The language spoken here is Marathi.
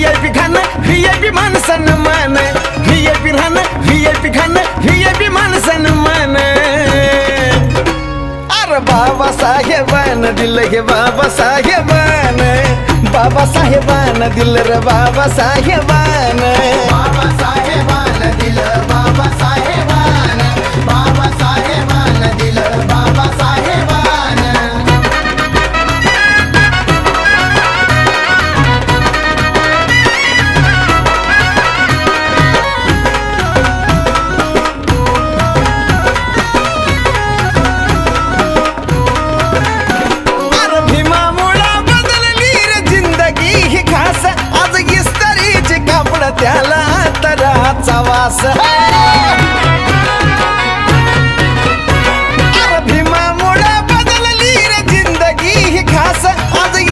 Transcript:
VIP खाणं VIP मान सन्मान VIP राहणं VIP खाणं VIP मान सन्मान अरे बाबासाहेबान दिलं हे बाबासाहेबान बाबासाहेबान दिलं रे बाबासाहेबान बाबासाहेबान दिलं बाबासाहेबान